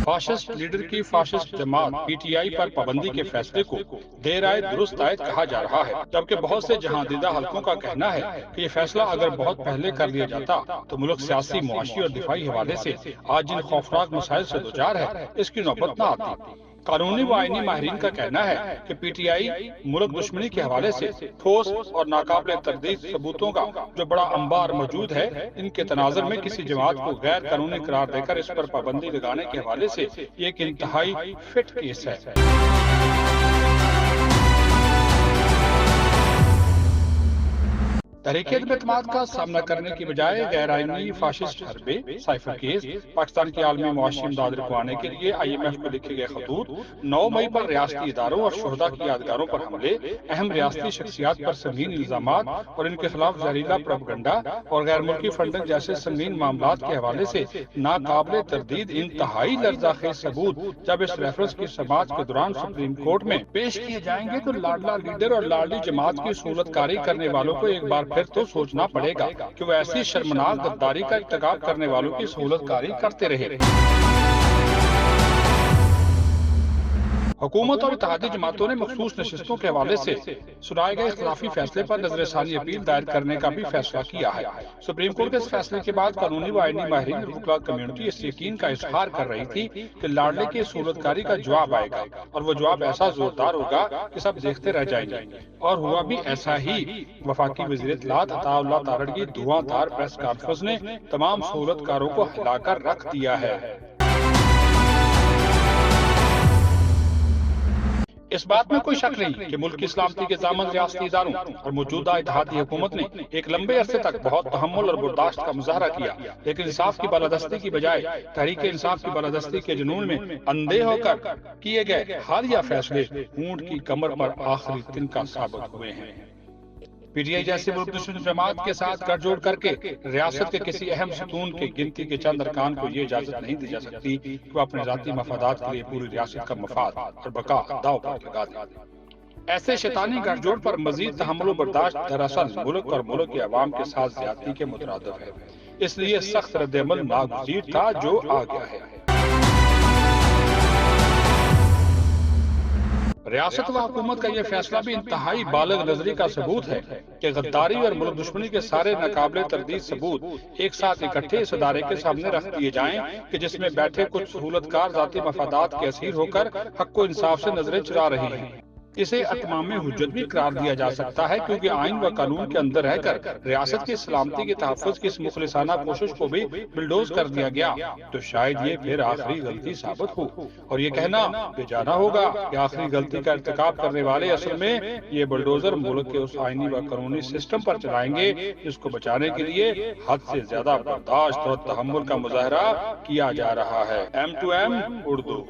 Fascist leader کی fascist جماعت P T I پر پابندی کے فیصلے کو دیر آئے درست آئے کہا جا رہا ہے، جبکہ بہت سے جہاں دیدہ حلقوں کا کہنا ہے کہ یہ فیصلہ اگر بہت پہلے کر لیا جاتا تو ملک سیاسی، معاشی اور دفاعی حوالے سے آج جن خوفناک مسائل سے دوچار ہے اس کی نوبت نہ آتی۔ قانونی و آئینی ماہرین کا کہنا ہے کہ پی ٹی آئی ملک دشمنی کے حوالے سے ٹھوس اور ناقابل تردید ثبوتوں کا جو بڑا انبار موجود ہے، ان کے تناظر میں کسی جماعت کو غیر قانونی قرار دے کر اس پر پابندی لگانے کے حوالے سے یہ ایک انتہائی فٹ کیس ہے۔ تحریک عدم اعتماد کا سامنا کرنے کی بجائے غیر آئینی فاشسٹ حربے سائفر کیس پاکستان کی عالمی معاشی امداد رکوانے کے لیے آئی ایم ایف کو لکھے گئے خطوط، 9 مئی پر ریاستی اداروں اور شہداء کی یادگاروں پر حملے، اہم ریاستی شخصیات پر سنگین الزامات اور ان کے خلاف زہریلا پروپیگنڈا اور غیر ملکی فنڈنگ جیسے سنگین معاملات کے حوالے سے ناقابل تردید انتہائی لرزہ خیز ثبوت جب اس ریفرنس کی سماعت کے دوران سپریم کورٹ میں پیش کیے جائیں گے تو لاڈلا لیڈر اور لاڈلی جماعت کی صورت کاری کرنے والوں کو ایک بار پھر تو سوچنا پڑے گا کہ وہ ایسی شرمناک غداری کا ارتکاب کرنے والوں کی سہولت کاری کرتے رہے۔ حکومت اور اتحادی جماعتوں نے مخصوص نشستوں کے حوالے سے سنائے گئے اختلافی فیصلے پر نظر ثانی اپیل دائر کرنے کا بھی فیصلہ کیا ہے۔ سپریم کورٹ کے اس فیصلے کے بعد قانونی و آئینی ماہرین اور وکلاء کمیونٹی اس یقین کا اظہار کر رہی تھی کہ لاڈلے کی صورت کاری کا جواب آئے گا اور وہ جواب ایسا زوردار ہوگا کہ سب دیکھتے رہ جائیں گے، اور ہوا بھی ایسا ہی۔ وفاقی وزیر اطلاعات عطا اللہ تارڑ کی دھواں دھار پریس کانفرنس نے تمام سہولت کاروں کو ہلا کر رکھ دیا ہے۔ اس بات میں کوئی شک نہیں کہ ملک کی سلامتی کے ضامن ریاستی اداروں اور موجودہ اتحادی حکومت نے ایک لمبے عرصے تک بہت تحمل اور برداشت کا مظاہرہ کیا، لیکن انصاف کی بالادستی کی بجائے تحریک انصاف کی بالادستی کے جنون میں اندھے ہو کر کیے گئے حالیہ فیصلے اونٹ کی کمر پر آخری تنکا ثابت ہوئے ہیں۔ پی ٹی آئی جیسے ملک دشمن جماعت کے ساتھ گٹھ جوڑ کر کے ریاست کے کسی اہم ستون کی گنتی کے چند ارکان کو یہ اجازت نہیں دی جا سکتی کہ وہ اپنے ذاتی مفادات کے لیے پوری ریاست کا مفاد اور بقا داؤ پر لگا دیں۔ ایسے شیطانی گٹھ جوڑ پر مزید تحمل و برداشت دراصل ملک اور ملک کے عوام کے ساتھ زیادتی کے مترادف ہے، اس لیے سخت رد عمل ناگزیر تھا جو آ گیا ہے۔ ریاست و حکومت کا یہ فیصلہ بھی انتہائی بالغ نظری کا ثبوت ہے کہ غداری اور ملک دشمنی کے سارے ناقابل تردید ثبوت ایک ساتھ اکٹھے اس ادارے کے سامنے رکھ دیے جائیں کہ جس میں بیٹھے کچھ سہولت کار ذاتی مفادات کے اسیر ہو کر حق و انصاف سے نظریں چرا رہے ہیں۔ اسے اتمام حجت بھی قرار دیا جا سکتا ہے کیونکہ آئین و قانون کے اندر رہ کر ریاست کی سلامتی کے تحفظ کی اس مخلصانہ کوشش کو بھی بلڈوز کر دیا گیا، تو شاید یہ پھر آخری غلطی ثابت ہو، اور یہ کہنا بے جانا ہوگا کہ آخری غلطی کا ارتکاب کرنے والے اصل میں یہ بلڈوزر ملک کے اس آئینی و قانونی سسٹم پر چلائیں گے جس کو بچانے کے لیے حد سے زیادہ برداشت اور تحمل کا مظاہرہ کیا جا رہا ہے۔ M2M اردو۔